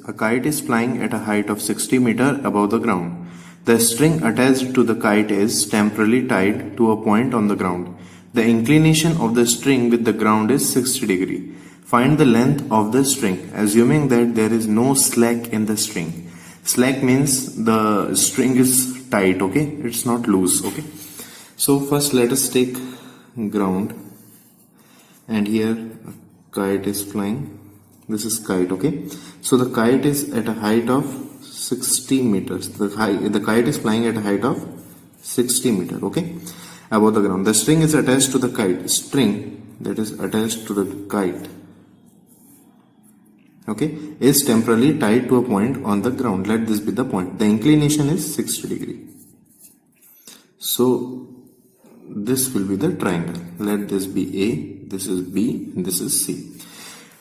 a kite is flying at a height of 60 meters above the ground. The string attached to the kite is temporarily tied to a point on the ground. The inclination of the string with the ground is 60 degree. Find the length of the string, assuming that there is no slack in the string. Slack means the string is tight, okay? It's not loose, okay? So first let us take ground, and here a kite is flying. This is kite, okay? So the kite is at a height of 60 meters. The kite is flying at a height of 60 meters, okay? Above the ground. The string is attached to the kite. String that is attached to the kite, okay, is temporarily tied to a point on the ground. Let this be the point. The inclination is 60 degree. So this will be the triangle. Let this be A, this is B, and this is C.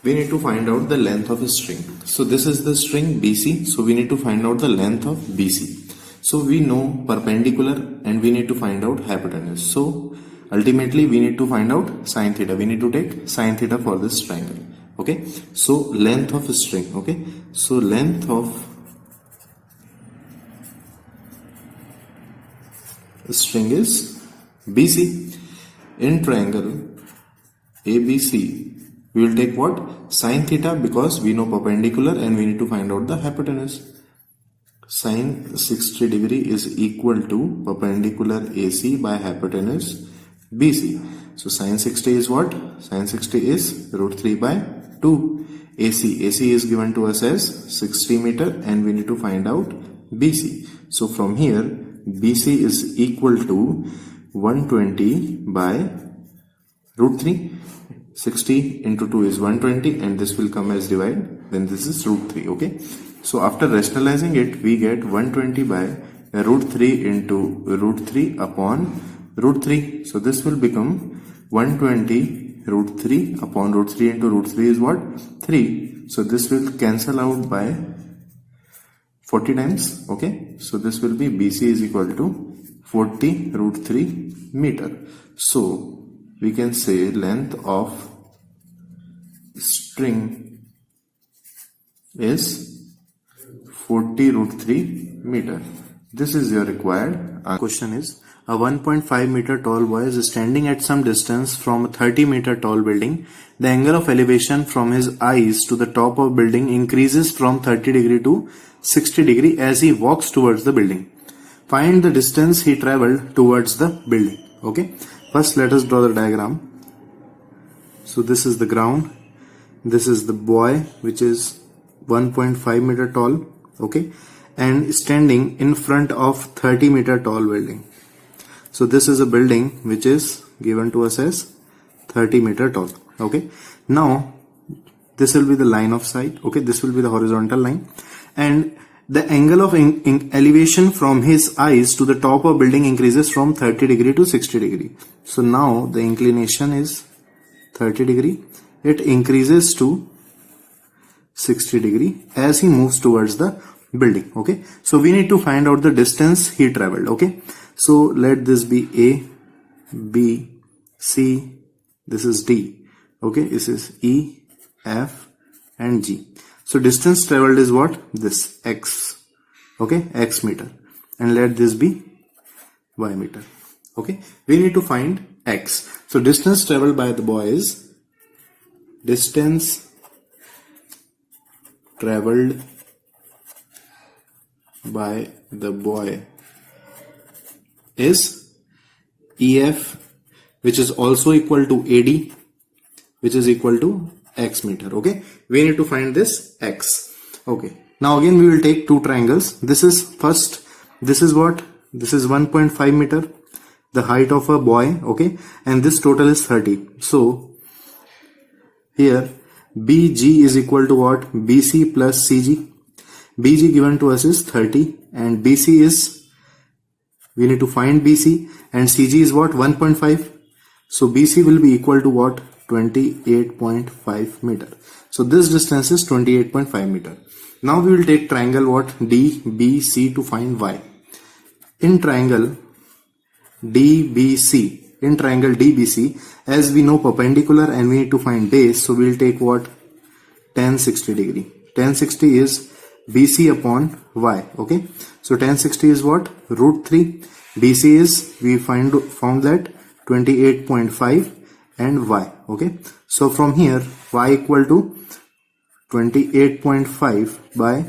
We need to find out the length of a string. So this is the string BC. So we need to find out the length of BC. So we know perpendicular and we need to find out hypotenuse. So ultimately we need to find out sine theta. We need to take sine theta for this triangle. Okay. So length of a string. Okay. So length of the string is BC. In triangle ABC, we will take what? Sine theta, because we know perpendicular and we need to find out the hypotenuse. Sine 60 degree is equal to perpendicular AC by hypotenuse BC. So sine 60 is what? Sine 60 is root 3 by 2. AC is given to us as 60 meter and we need to find out BC. So from here BC is equal to 120 by root 3. 60 into 2 is 120 and this will come as divide, then this is root 3, okay? So after rationalizing it, we get 120 by root 3 into root 3 upon root 3. So this will become 120 root 3 upon root 3 into root 3 is what? 3. So this will cancel out by 40 times, okay? So this will be BC is equal to 40 root 3 meter. So we can say length of string is 40 root 3 meter. This is your required question. Is a 1.5 meter tall boy is standing at some distance from a 30 meter tall building. The angle of elevation from his eyes to the top of building increases from 30 degree to 60 degree as he walks towards the building. Find the distance he traveled towards the building. Okay. First let us draw the diagram. So this is the ground. This is the boy, which is 1.5 meter tall, okay, and standing in front of 30 meter tall building. So this is a building which is given to us as 30 meter tall, okay. Now this will be the line of sight, okay, this will be the horizontal line, and the angle of elevation from his eyes to the top of building increases from 30 degree to 60 degree. So now the inclination is 30 degree. It increases to 60 degree as he moves towards the building, okay. So we need to find out the distance he traveled, okay. So let this be A, B, C, this is D, okay, this is E, F and G. So distance traveled is what? This X, okay, X meter, and let this be Y meter, okay. We need to find X. So distance traveled by the boy is distance traveled by the boy is EF, which is also equal to AD, which is equal to X meter, okay. We need to find this X, okay. Now again we will take two triangles. This is first, this is what? This is 1.5 meter, the height of a boy, okay, and this total is 30. So here BG is equal to what? BC plus CG. BG given to us is 30 and BC is, we need to find BC, and CG is what? 1.5. So BC will be equal to what? 28.5 meter. So this distance is 28.5 meter. Now we will take triangle what? DBC to find Y. In triangle DBC, as we know perpendicular and we need to find base, so we will take what? Tan 60 degree. 1060 is BC upon Y. Okay, so 1060 is what? Root 3. BC is, we found that 28.5 and Y. Okay, so from here Y equal to 28.5 by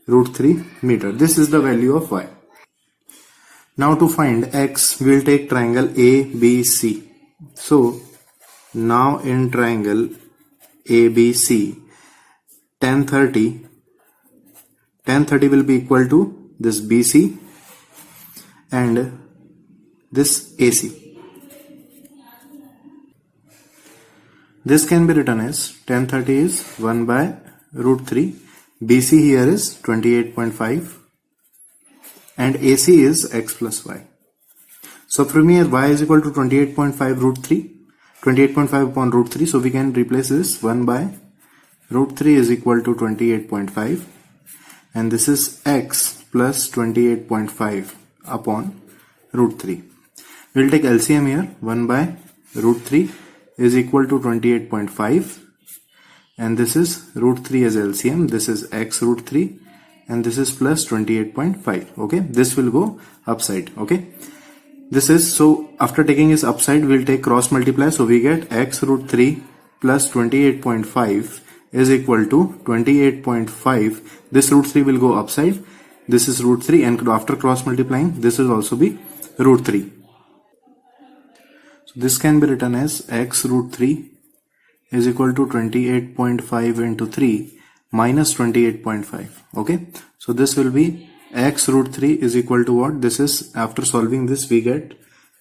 root 3 meter. This is the value of Y. Now to find X, we will take triangle ABC. So now in triangle ABC, 1030 will be equal to this BC and this AC. This can be written as 1030 is 1 by root 3. BC here is 28.5 and AC is X plus Y. So from here Y is equal to 28.5 root 3. 28.5 upon root 3. So we can replace this 1 by root 3 is equal to 28.5 and this is X plus 28.5 upon root 3. We will take LCM here. 1 by root 3 is equal to 28.5 and this is root 3 as LCM. This is X root 3 and this is plus 28.5. Okay, this will go upside. Okay, this is, so after taking is upside, we'll take cross multiply, so we get X root 3 plus 28.5 is equal to 28.5. This root 3 will go upside, this is root 3, and after cross multiplying this will also be root 3. So this can be written as X root 3 is equal to 28.5 into 3 minus 28.5. Okay, so this will be X root 3 is equal to what? This is, after solving this we get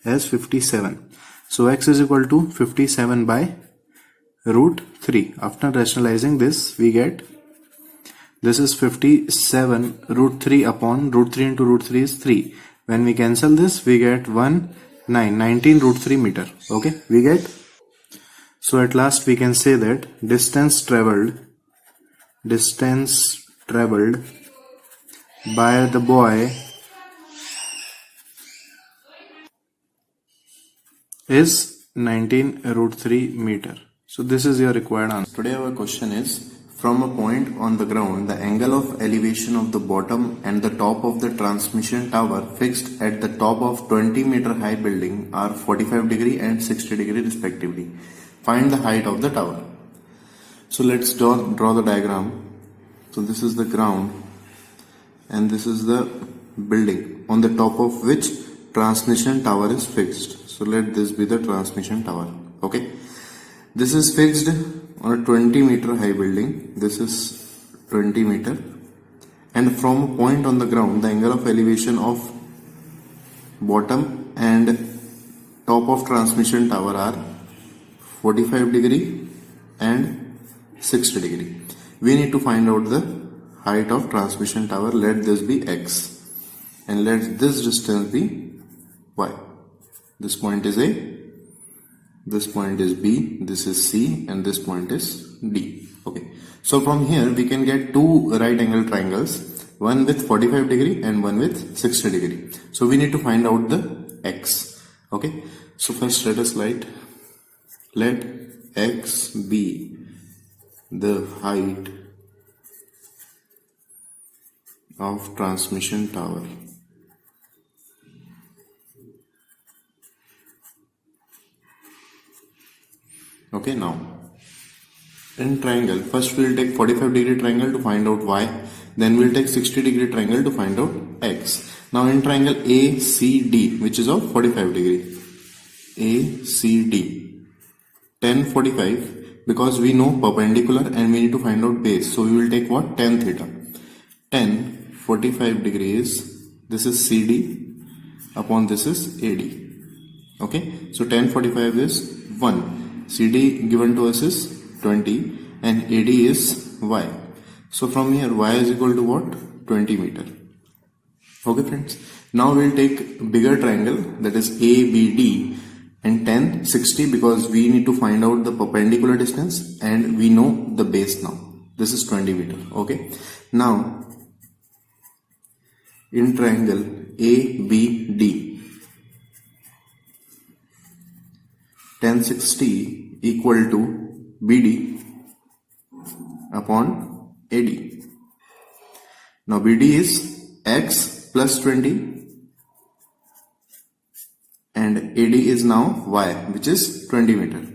as 57. So X is equal to 57 by root 3. After rationalizing this we get, this is 57 root 3 upon root 3 into root 3 is 3. When we cancel this we get 19 root 3 meter. Okay, we get, so at last we can say that distance traveled by the boy is 19 root 3 meter. So this is your required answer. Today our question is, from a point on the ground, the angle of elevation of the bottom and the top of the transmission tower fixed at the top of 20-meter high building are 45 degree and 60 degree respectively. Find the height of the tower. So let's draw the diagram. So this is the ground and this is the building on the top of which transmission tower is fixed. So let this be the transmission tower. Okay, this is fixed on a 20-meter high building. This is 20 meter, and from a point on the ground the angle of elevation of bottom and top of transmission tower are 45 degree and 60 degree. We need to find out the height of transmission tower. Let this be X and let this distance be Y. This point is A, this point is B, this is C, and this point is D. Okay, so from here we can get two right angle triangles, one with 45 degree and one with 60 degree. So we need to find out the X. Okay, so first let us let X be the height of transmission tower. Okay, now in triangle, first we will take 45 degree triangle to find out Y, then we will take 60 degree triangle to find out X. Now in triangle ACD, which is of 45 degree, ACD, 1045, because we know perpendicular and we need to find out base, so we will take what? Tan theta. 1045 degrees, this is CD upon this is AD. Okay, so 1045 is 1. CD given to us is 20 and AD is Y. So from here Y is equal to what? 20 meter. Okay friends, now we will take bigger triangle, that is ABD, and 1060 because we need to find out the perpendicular distance and we know the base now. This is 20 meter. Okay, now in triangle ABD, 1060 equal to BD upon AD. Now BD is X plus 20 and AD is now Y, which is 20 meter.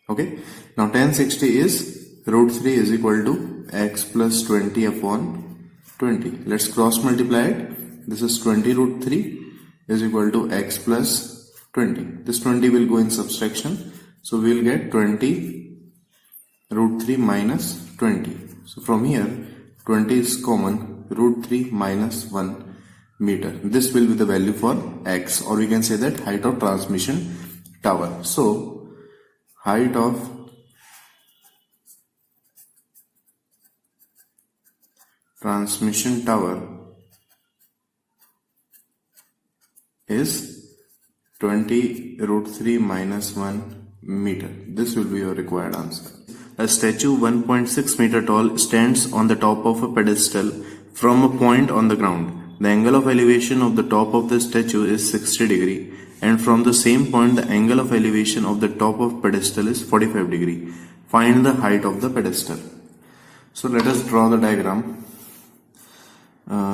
Okay. Now 1060 is root 3 is equal to X plus 20 upon 20. Let's cross multiply it. This is 20 root 3 is equal to X plus 20. This 20 will go in subtraction. So we will get 20 root 3 minus 20. So from here 20 is common, root 3 minus 1 meter. This will be the value for X, or we can say that height of transmission tower. So height of transmission tower is 20 root 3 minus 1 meter. This will be your required answer. A statue 1.6 meter tall stands on the top of a pedestal from a point on the ground. The angle of elevation of the top of the statue is 60 degree, and from the same point the angle of elevation of the top of pedestal is 45 degree. Find the height of the pedestal. So let us draw the diagram.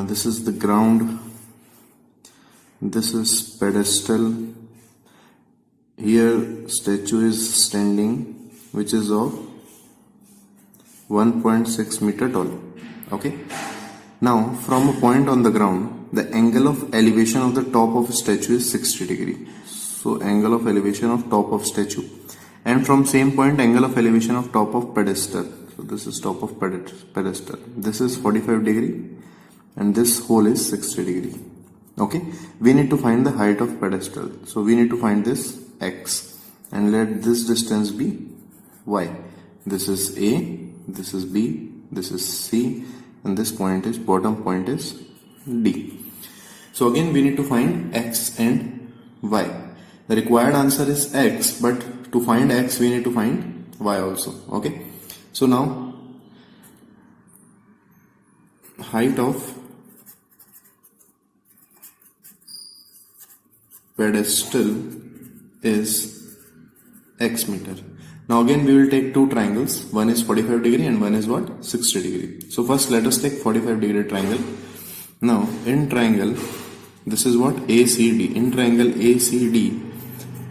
This is the ground. This is pedestal. Here statue is standing, which is of 1.6 meter tall. Okay. Now from a point on the ground, the angle of elevation of the top of a statue is 60 degree. So angle of elevation of top of statue, and from same point angle of elevation of top of pedestal. So this is top of pedestal. This is 45 degree and this hole is 60 degree. Okay. We need to find the height of pedestal. So we need to find this X and let this distance be Y. This is A, this is B, this is C, and this point is, bottom point is D. So again we need to find X and Y. The required answer is X, but to find X we need to find Y also. Okay. So now height of pedestal is X meter. Now again we will take two triangles. One is 45 degree and one is what? 60 degree. So first let us take 45 degree triangle. Now in triangle, this is what? ACD. In triangle ACD,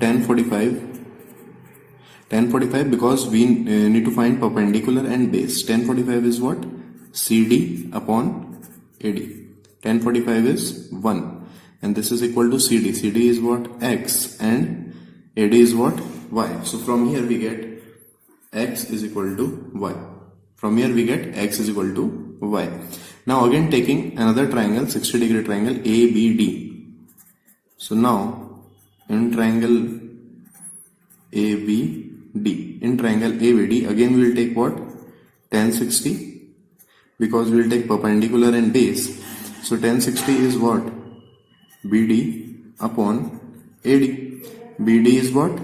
1045 because we need to find perpendicular and base. 1045 is what? CD upon AD. 1045 is 1 and this is equal to CD. CD is what? X and AD is what? Y. So from here we get X is equal to Y. From here we get X is equal to Y. Now again taking another triangle, 60 degree triangle ABD. So now in triangle ABD, in triangle ABD again we will take what? 1060 because we will take perpendicular and base. So 1060 is what? BD upon AD. BD is what?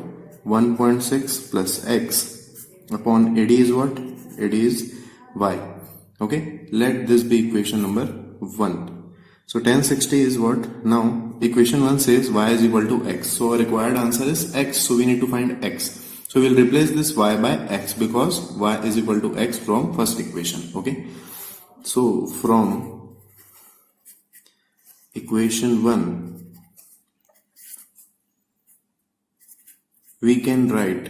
1.6 plus X upon AD is what? AD is Y. Okay. Let this be equation number 1. So 1060 is what? Now equation 1 says Y is equal to X. So our required answer is X. So we need to find X. So we will replace this Y by X because Y is equal to X from first equation. Okay. So from equation 1 we can write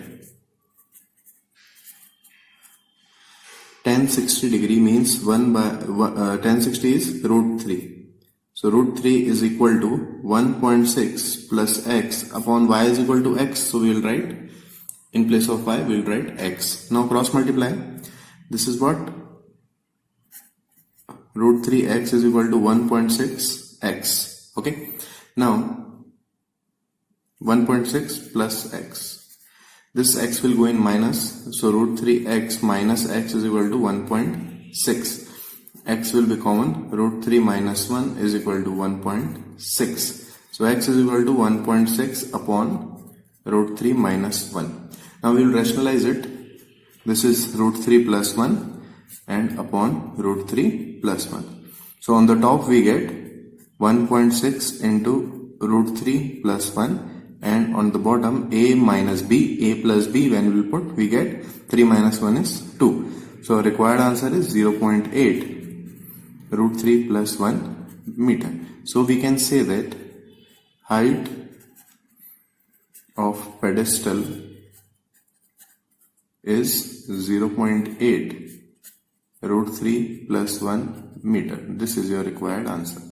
1060 degree means 1 by 1060 is root 3. So root 3 is equal to 1.6 plus X upon Y is equal to X. So we will write, in place of Y we will write X. Now cross multiply. This is what? Root 3X is equal to 1.6 X. Okay. Now 1.6 plus X. This X will go in minus. So root 3X minus X is equal to 1.6. X will be common. Root 3 minus 1 is equal to 1.6. So X is equal to 1.6 upon root 3 minus 1. Now we will rationalize it. This is root 3 plus 1 and upon root 3 plus 1. So on the top we get 1.6 into root 3 plus 1. And on the bottom A minus B, A plus B, when we will put, we get 3 minus 1 is 2. So required answer is 0.8 root 3 plus 1 meter. So we can say that height of pedestal is 0.8 root 3 plus 1 meter. This is your required answer.